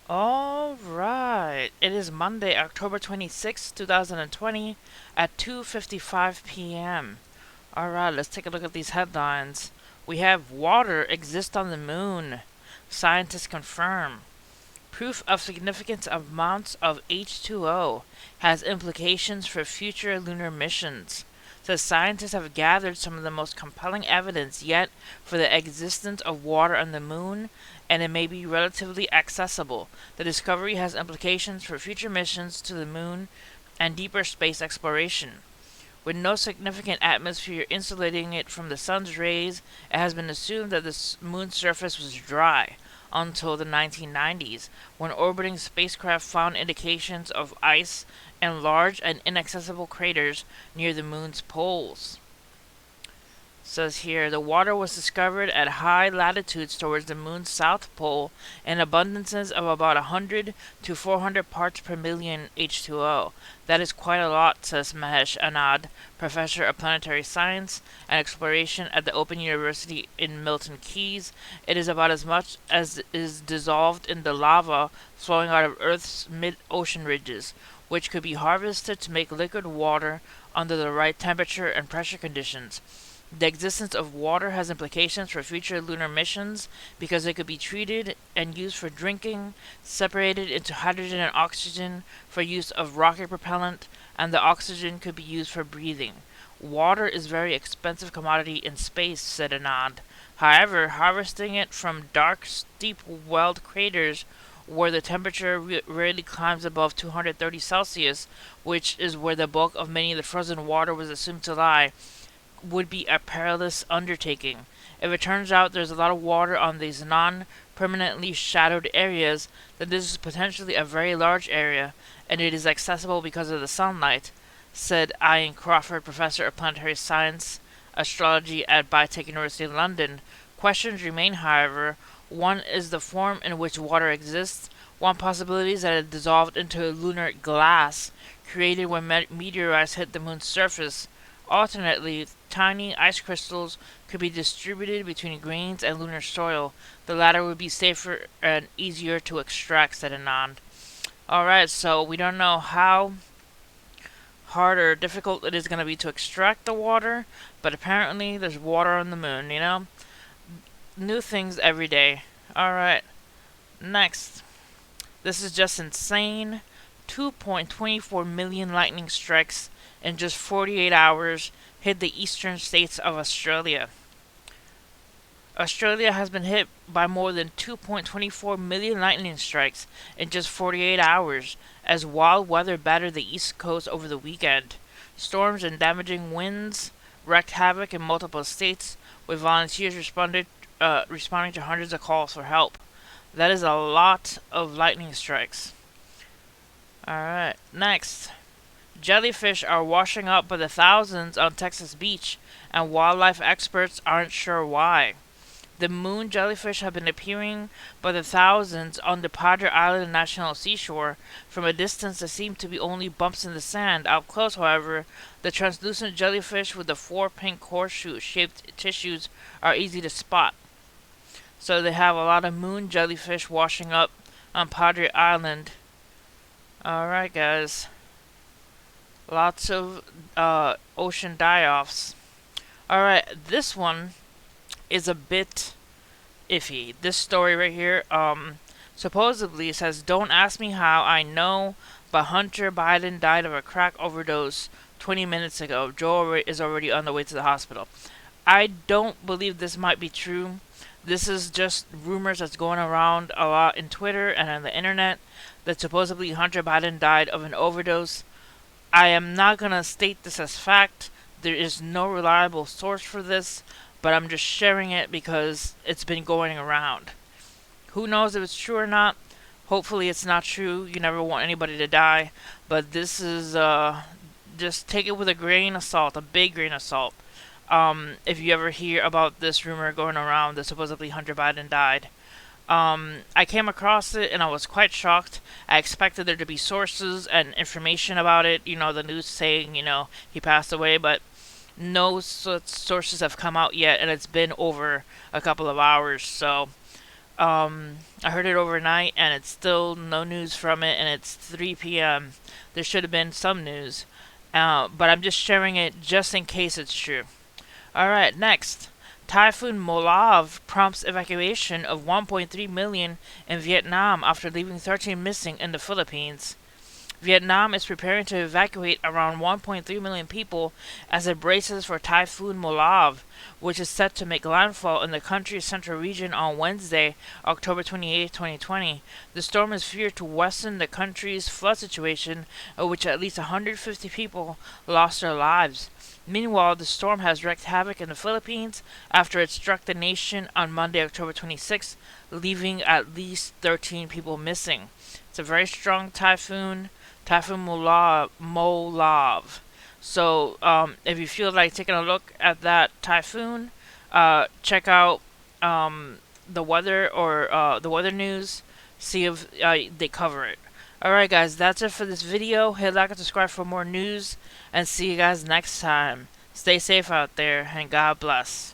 Alright, it is Monday, October 26th, 2020 at 2:55 p.m. Alright, let's take a look at these headlines. We have water exists on the moon. Scientists confirm. Proof of significant amounts of H2O has implications for future lunar missions. Says scientists have gathered some of the most compelling evidence yet for the existence of water on the moon, and it may be relatively accessible. The discovery has implications for future missions to the moon and deeper space exploration. With no significant atmosphere insulating it from the sun's rays, it has been assumed that the moon's surface was dry until the 1990s, when orbiting spacecraft found indications of ice and large and inaccessible craters near the moon's poles. Says here, the water was discovered at high latitudes towards the moon's south pole in abundances of about 100 to 400 parts per million H2O. That is quite a lot, says Mahesh Anand, professor of planetary science and exploration at the Open University in Milton Keynes. It is about as much as is dissolved in the lava flowing out of Earth's mid-ocean ridges, which could be harvested to make liquid water under the right temperature and pressure conditions. The existence of water has implications for future lunar missions because it could be treated and used for drinking, separated into hydrogen and oxygen for use of rocket propellant, and the oxygen could be used for breathing. Water is a very expensive commodity in space, said Anand. However, harvesting it from dark, steep-welled craters where the temperature rarely climbs above 230 Celsius, which is where the bulk of many of the frozen water was assumed to lie, would be a perilous undertaking. If it turns out there's a lot of water on these non-permanently shadowed areas, then this is potentially a very large area, and it is accessible because of the sunlight, said Ian Crawford, professor of planetary science, astrology at Biotech University in London. Questions remain, however. One is the form in which water exists. One possibility is that it dissolved into lunar glass, created when meteorites hit the moon's surface. Alternately, tiny ice crystals could be distributed between grains and lunar soil. The latter would be safer and easier to extract, said Anand. Alright, so we don't know how hard or difficult it is going to be to extract the water, but apparently there's water on the moon, you know? New things every day. Alright, next. This is just insane. 2.24 million lightning strikes in just 48 hours hit the eastern states of Australia. Australia has been hit by more than 2.24 million lightning strikes in just 48 hours as wild weather battered the east coast over the weekend. Storms and damaging winds wreaked havoc in multiple states, with volunteers responding to hundreds of calls for help. That is a lot of lightning strikes. Alright, next. Jellyfish are washing up by the thousands on Texas beach, and wildlife experts aren't sure why. The moon jellyfish have been appearing by the thousands on the Padre Island National Seashore. From a distance, there seem to be only bumps in the sand. Up close, however, the translucent jellyfish with the four pink horseshoe-shaped tissues are easy to spot. So they have a lot of moon jellyfish washing up on Padre Island. Alright, guys. Lots of ocean die-offs. Alright, this one is a bit iffy. This story right here, supposedly says, "Don't ask me how I know, but Hunter Biden died of a crack overdose 20 minutes ago. Joe is already on the way to the hospital." I don't believe this might be true. This is just rumors that's going around a lot in Twitter and on the internet that supposedly Hunter Biden died of an overdose. I am not going to state this as fact. There is no reliable source for this, but I'm just sharing it because it's been going around. Who knows if it's true or not? Hopefully it's not true. You never want anybody to die, but this is just take it with a grain of salt, a big grain of salt. If you ever hear about this rumor going around that supposedly Hunter Biden died. I came across it and I was quite shocked. I expected there to be sources and information about it, the news saying, he passed away, but no such sources have come out yet, and it's been over a couple of hours, so I heard it overnight, and it's still no news from it, and it's 3 p.m. There should have been some news, but I'm just sharing it just in case it's true. All right, next. Typhoon Molov prompts evacuation of 1.3 million in Vietnam after leaving 13 missing in the Philippines. Vietnam is preparing to evacuate around 1.3 million people as it braces for Typhoon Molave, which is set to make landfall in the country's central region on Wednesday, October 28, 2020. The storm is feared to worsen the country's flood situation, in which at least 150 people lost their lives. Meanwhile, the storm has wreaked havoc in the Philippines after it struck the nation on Monday, October 26, leaving at least 13 people missing. It's a very strong typhoon. Typhoon Molov. So, if you feel like taking a look at that typhoon, check out the weather or the weather news. See if they cover it. Alright, guys, that's it for this video. Hit like and subscribe for more news, and see you guys next time. Stay safe out there, and God bless.